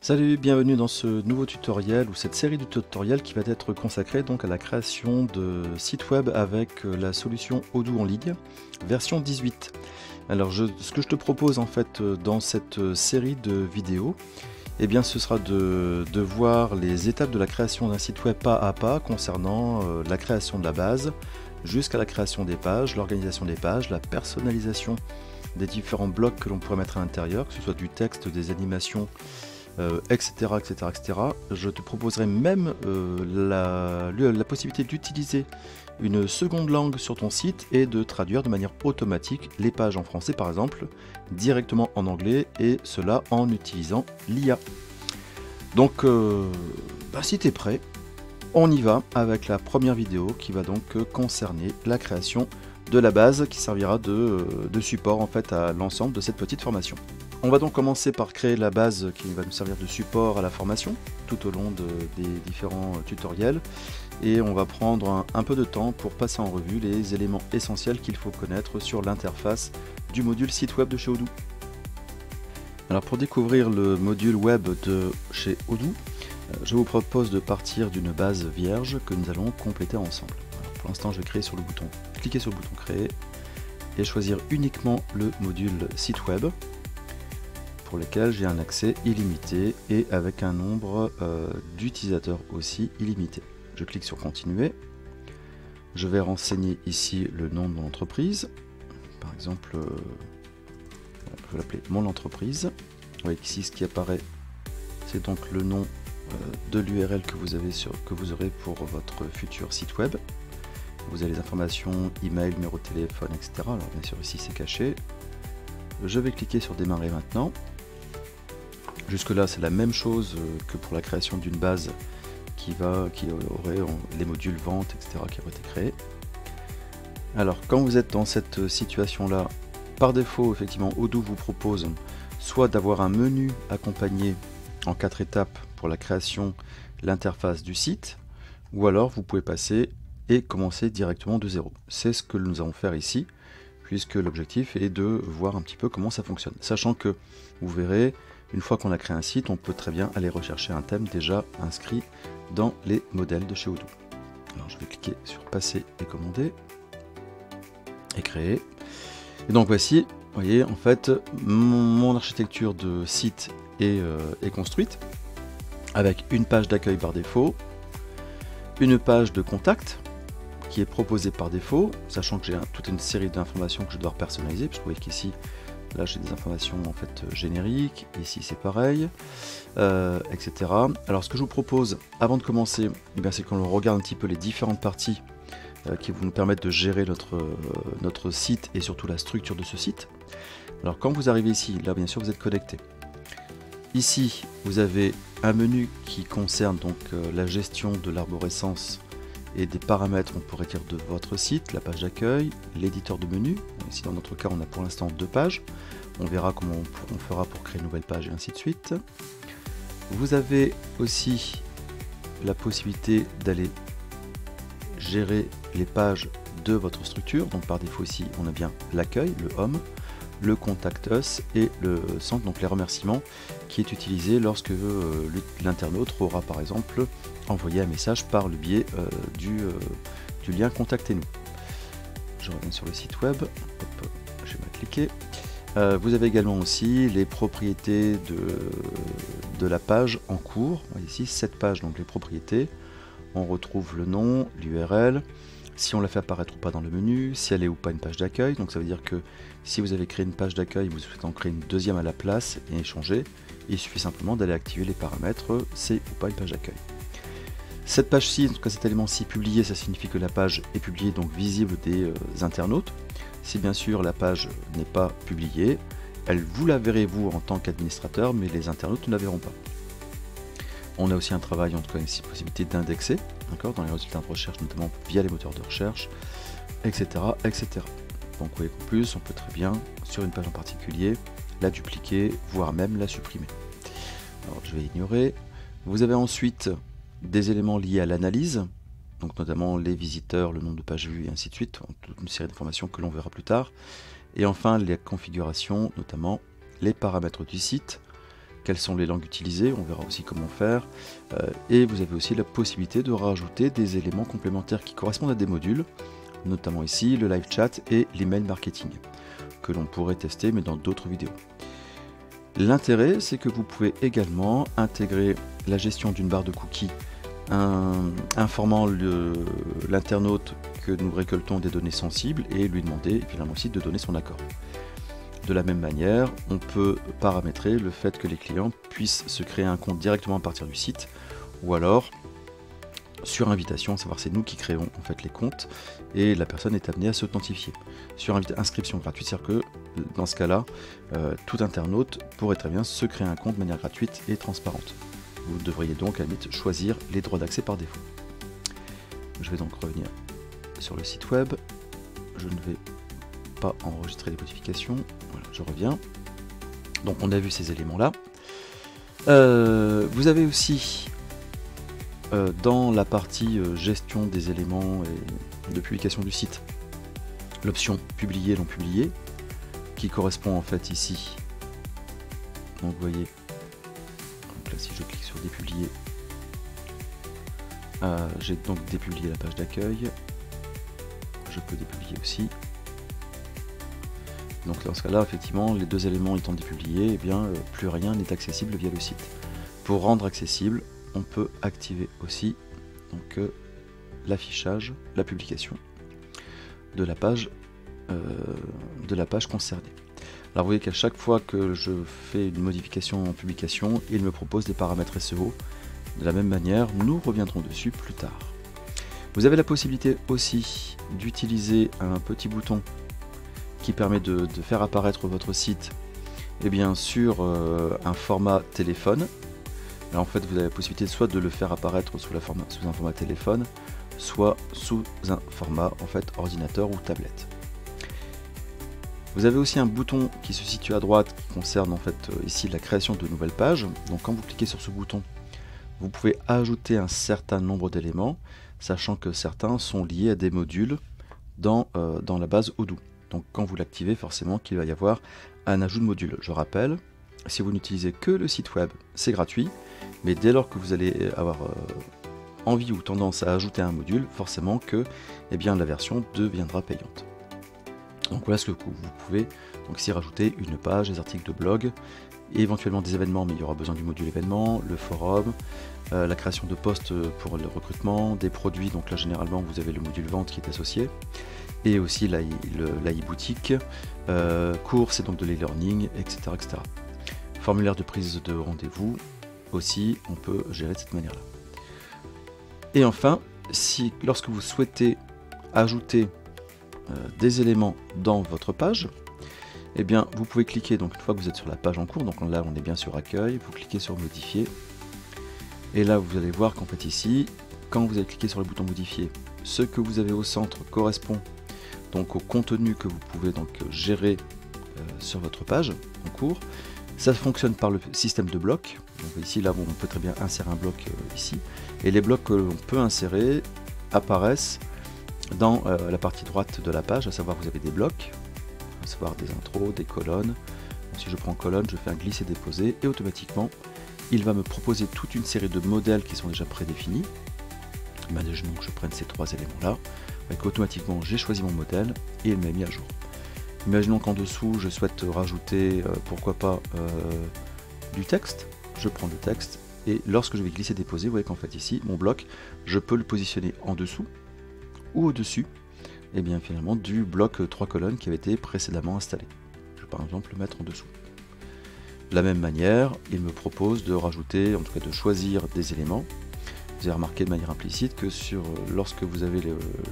Salut, bienvenue dans ce nouveau tutoriel ou cette série de tutoriels qui va être consacrée donc à la création de sites web avec la solution Odoo en ligne, version 18. Alors ce que je te propose en fait dans cette série de vidéos, eh bien ce sera de voir les étapes de la création d'un site web pas à pas concernant la création de la base jusqu'à la création des pages, l'organisation des pages, la personnalisation des différents blocs que l'on pourrait mettre à l'intérieur, que ce soit du texte, des animations, etc., etc., etc. Je te proposerai même la possibilité d'utiliser une seconde langue sur ton site et de traduire de manière automatique les pages en français par exemple directement en anglais, et cela en utilisant l'IA. Donc si tu es prêt, on y va avec la première vidéo qui va donc concerner la création de la base qui servira de support en fait à l'ensemble de cette petite formation. On va donc commencer par créer la base qui va nous servir de support à la formation tout au long des différents tutoriels, et on va prendre un peu de temps pour passer en revue les éléments essentiels qu'il faut connaître sur l'interface du module site web de chez Odoo. Alors pour découvrir le module web de chez Odoo, je vous propose de partir d'une base vierge que nous allons compléter ensemble. Alors pour l'instant, je vais cliquer sur le bouton créer et choisir uniquement le module site web, pour lequel j'ai un accès illimité et avec un nombre d'utilisateurs aussi illimité. Je clique sur continuer. Je vais renseigner ici le nom de mon entreprise. Par exemple, je vais l'appeler mon entreprise. Vous voyez ici ce qui apparaît, c'est donc le nom de l'URL que vous aurez pour votre futur site web. Vous avez les informations, email, numéro de téléphone, etc. Alors bien sûr ici c'est caché. Je vais cliquer sur démarrer maintenant. Jusque là c'est la même chose que pour la création d'une base qui aurait les modules vente, etc. qui auraient été créés. Alors quand vous êtes dans cette situation là, par défaut effectivement Odoo vous propose soit d'avoir un menu accompagné en 4 étapes pour la création, l'interface du site, ou alors vous pouvez passer et commencer directement de zéro. C'est ce que nous allons faire ici, puisque l'objectif est de voir un petit peu comment ça fonctionne. Sachant que vous verrez, une fois qu'on a créé un site, on peut très bien aller rechercher un thème déjà inscrit dans les modèles de chez Odoo. Alors je vais cliquer sur passer et commander et créer. Et donc voici, vous voyez, en fait, mon architecture de site est construite avec une page d'accueil par défaut, une page de contact qui est proposée par défaut, sachant que j'ai toute une série d'informations que je dois personnaliser, puisque vous voyez qu'ici, là j'ai des informations en fait génériques, ici c'est pareil, etc. Alors ce que je vous propose avant de commencer, c'est qu'on regarde un petit peu les différentes parties qui vont nous permettre de gérer notre site et surtout la structure de ce site. Alors quand vous arrivez ici, là bien sûr vous êtes connecté. Ici vous avez un menu qui concerne donc la gestion de l'arborescence et des paramètres, on pourrait dire, de votre site, la page d'accueil, l'éditeur de menu. Ici dans notre cas on a pour l'instant 2 pages, on verra comment on fera pour créer une nouvelle page et ainsi de suite. Vous avez aussi la possibilité d'aller gérer les pages de votre structure, donc par défaut ici on a bien l'accueil, le home, le contact us et le centre, donc les remerciements, qui est utilisé lorsque l'internaute aura par exemple envoyé un message par le biais du lien contactez-nous. Je reviens sur le site web, hop, je vais cliquer. Vous avez également aussi les propriétés de la page en cours. Voyez ici cette page, donc les propriétés. On retrouve le nom, l'URL, si on la fait apparaître ou pas dans le menu, si elle est ou pas une page d'accueil. Donc ça veut dire que si vous avez créé une page d'accueil, vous souhaitez en créer une deuxième à la place et échanger, il suffit simplement d'aller activer les paramètres, c'est ou pas une page d'accueil. Cette page-ci, en tout cas cet élément-ci publié, ça signifie que la page est publiée, donc visible des internautes. Si bien sûr la page n'est pas publiée, vous la verrez vous en tant qu'administrateur, mais les internautes ne la verront pas. On a aussi un travail, en tout cas ici, possibilité d'indexer, d'accord, dans les résultats de recherche, notamment via les moteurs de recherche, etc., etc. Donc vous voyez qu'en plus, on peut très bien, sur une page en particulier, la dupliquer, voire même la supprimer. Alors je vais ignorer. Vous avez ensuite des éléments liés à l'analyse, donc notamment les visiteurs, le nombre de pages vues et ainsi de suite, toute une série d'informations que l'on verra plus tard. Et enfin les configurations, notamment les paramètres du site, quelles sont les langues utilisées, on verra aussi comment faire, et vous avez aussi la possibilité de rajouter des éléments complémentaires qui correspondent à des modules, notamment ici le live chat et l'email marketing, que l'on pourrait tester mais dans d'autres vidéos. L'intérêt, c'est que vous pouvez également intégrer la gestion d'une barre de cookies, informant l'internaute que nous récoltons des données sensibles et lui demander finalement aussi de donner son accord. De la même manière, on peut paramétrer le fait que les clients puissent se créer un compte directement à partir du site, ou alors sur invitation, à savoir c'est nous qui créons en fait les comptes et la personne est amenée à s'authentifier. Sur inscription gratuite, c'est-à-dire que dans ce cas-là, tout internaute pourrait très bien se créer un compte de manière gratuite et transparente. Vous devriez donc à la limite choisir les droits d'accès par défaut. Je vais donc revenir sur le site web. Je ne vais pas enregistrer les modifications. Voilà, je reviens. Donc on a vu ces éléments-là. Vous avez aussi dans la partie gestion des éléments et de publication du site, l'option publier, non publier, qui correspond en fait ici. Donc vous voyez, donc là si je clique sur dépublier, j'ai donc dépublié la page d'accueil. Je peux dépublier aussi. Donc dans ce cas-là, effectivement, les deux éléments étant dépubliés, eh bien, plus rien n'est accessible via le site. Pour rendre accessible, on peut activer aussi l'affichage, la publication de la page concernée. Alors vous voyez qu'à chaque fois que je fais une modification en publication, il me propose des paramètres SEO. De la même manière, nous reviendrons dessus plus tard. Vous avez la possibilité aussi d'utiliser un petit bouton qui permet de faire apparaître votre site sur un format téléphone. Alors en fait, vous avez la possibilité soit de le faire apparaître sous un format téléphone, soit sous un format en fait ordinateur ou tablette. Vous avez aussi un bouton qui se situe à droite qui concerne en fait ici la création de nouvelles pages. Donc quand vous cliquez sur ce bouton, vous pouvez ajouter un certain nombre d'éléments, sachant que certains sont liés à des modules dans la base Odoo. Donc quand vous l'activez, forcément qu'il va y avoir un ajout de module. Je rappelle, si vous n'utilisez que le site web, c'est gratuit, mais dès lors que vous allez avoir envie ou tendance à ajouter un module, forcément que la version deviendra payante. Donc voilà ce que vous pouvez donc ici rajouter une page, des articles de blog, et éventuellement des événements, mais il y aura besoin du module événement, le forum, la création de postes pour le recrutement, des produits, donc là généralement vous avez le module vente qui est associé, et aussi la e-boutique, courses et donc de l'e-learning, etc., etc. Formulaire de prise de rendez-vous, aussi on peut gérer de cette manière-là. Et enfin, lorsque vous souhaitez ajouter des éléments dans votre page, vous pouvez cliquer, donc une fois que vous êtes sur la page en cours, donc là on est bien sur accueil, vous cliquez sur modifier, et là vous allez voir qu'en fait ici, quand vous allez cliquer sur le bouton modifier, ce que vous avez au centre correspond donc au contenu que vous pouvez donc gérer sur votre page en cours. Ça fonctionne par le système de blocs. Donc ici là on peut très bien insérer un bloc ici, et les blocs que l'on peut insérer apparaissent dans la partie droite de la page, à savoir vous avez des blocs, à savoir des intros, des colonnes. Donc, si je prends colonne, je fais un glisser-déposer et automatiquement il va me proposer toute une série de modèles qui sont déjà prédéfinis. Imaginons que je prenne ces trois éléments là, automatiquement j'ai choisi mon modèle et il m'a mis à jour. Imaginons qu'en dessous je souhaite rajouter pourquoi pas du texte, je prends le texte et lorsque je vais glisser déposer, vous voyez qu'en fait ici mon bloc je peux le positionner en dessous ou au-dessus finalement du bloc 3 colonnes qui avait été précédemment installé. Je vais par exemple le mettre en dessous. De la même manière, il me propose de rajouter, en tout cas de choisir des éléments. Vous avez remarqué de manière implicite que lorsque vous avez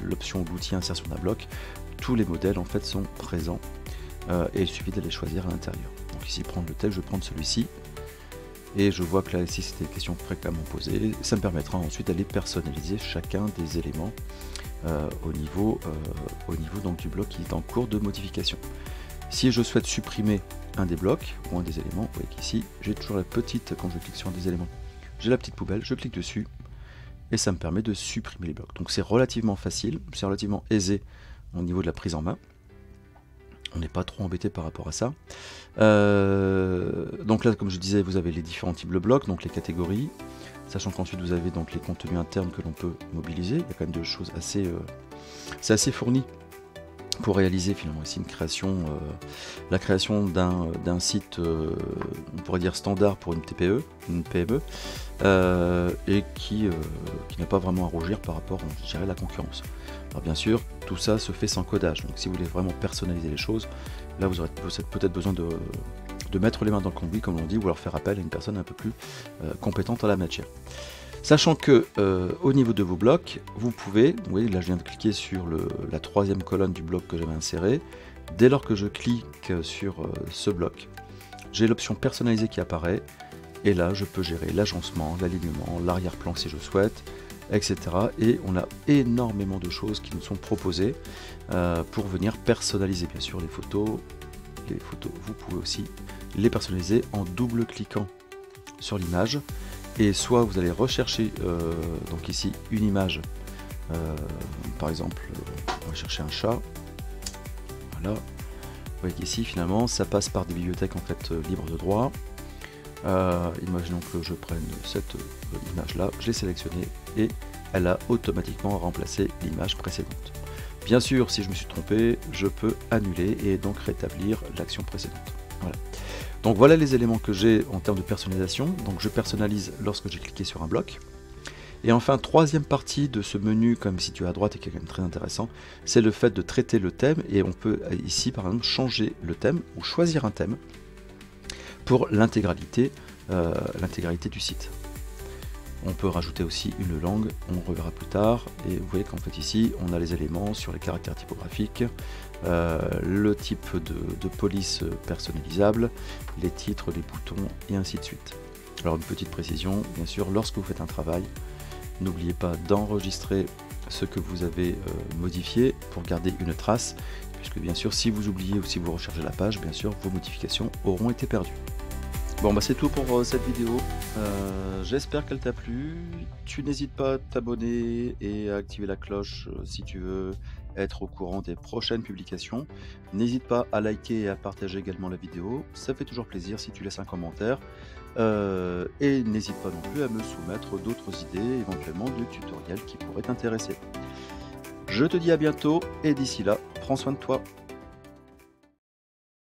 l'option ou l'outil insertion d'un bloc, tous les modèles en fait sont présents et il suffit de les choisir à l'intérieur. Donc ici prendre le tel, je vais prendre celui-ci et je vois que là ici c'était des questions fréquemment posées. Ça me permettra ensuite d'aller personnaliser chacun des éléments au niveau donc du bloc qui est en cours de modification. Si je souhaite supprimer un des blocs ou un des éléments, vous voyez qu'ici j'ai toujours la petite, quand je clique sur un des éléments, j'ai la petite poubelle, je clique dessus et ça me permet de supprimer les blocs. Donc c'est relativement facile, c'est relativement aisé au niveau de la prise en main. On n'est pas trop embêté par rapport à ça. Donc là, comme je disais, vous avez les différents types de blocs, donc les catégories, sachant qu'ensuite vous avez donc les contenus internes que l'on peut mobiliser. Il y a quand même des choses assez, c'est assez fourni pour réaliser finalement ici une création, la création d'un site, on pourrait dire standard pour une TPE, une PME, et qui n'a pas vraiment à rougir par rapport, je dirais, à la concurrence. Alors bien sûr, tout ça se fait sans codage, donc si vous voulez vraiment personnaliser les choses, là vous aurez peut-être besoin de mettre les mains dans le cambouis, comme on dit, ou alors faire appel à une personne un peu plus compétente en la matière. Sachant que au niveau de vos blocs, vous pouvez, vous voyez là je viens de cliquer sur la troisième colonne du bloc que j'avais inséré. Dès lors que je clique sur ce bloc, j'ai l'option personnaliser qui apparaît, et là je peux gérer l'agencement, l'alignement, l'arrière-plan si je souhaite, etc. Et on a énormément de choses qui nous sont proposées pour venir personnaliser bien sûr les photos. Les photos, vous pouvez aussi les personnaliser en double-cliquant sur l'image. Et soit vous allez rechercher donc ici une image, par exemple, on va chercher un chat. Voilà. Vous voyez qu'ici finalement ça passe par des bibliothèques en fait libres de droit. Imaginons que je prenne cette image là, je l'ai sélectionnée et elle a automatiquement remplacé l'image précédente. Bien sûr, si je me suis trompé, je peux annuler et donc rétablir l'action précédente. Voilà. Donc voilà les éléments que j'ai en termes de personnalisation. Donc je personnalise lorsque j'ai cliqué sur un bloc. Et enfin, troisième partie de ce menu, comme situé à droite et qui est quand même très intéressant, c'est le fait de traiter le thème. Et on peut ici par exemple changer le thème ou choisir un thème pour l'intégralité du site. On peut rajouter aussi une langue, on reverra plus tard, et vous voyez qu'en fait ici on a les éléments sur les caractères typographiques, le type de police personnalisable, les titres, les boutons et ainsi de suite. Alors une petite précision, bien sûr, lorsque vous faites un travail, n'oubliez pas d'enregistrer ce que vous avez modifié pour garder une trace, puisque bien sûr si vous oubliez ou si vous rechargez la page, bien sûr vos modifications auront été perdues. Bon bah c'est tout pour cette vidéo, j'espère qu'elle t'a plu. Tu n'hésites pas à t'abonner et à activer la cloche si tu veux être au courant des prochaines publications. N'hésite pas à liker et à partager également la vidéo, ça fait toujours plaisir si tu laisses un commentaire. Et n'hésite pas non plus à me soumettre d'autres idées, éventuellement de tutoriels qui pourraient t'intéresser. Je te dis à bientôt et d'ici là, prends soin de toi.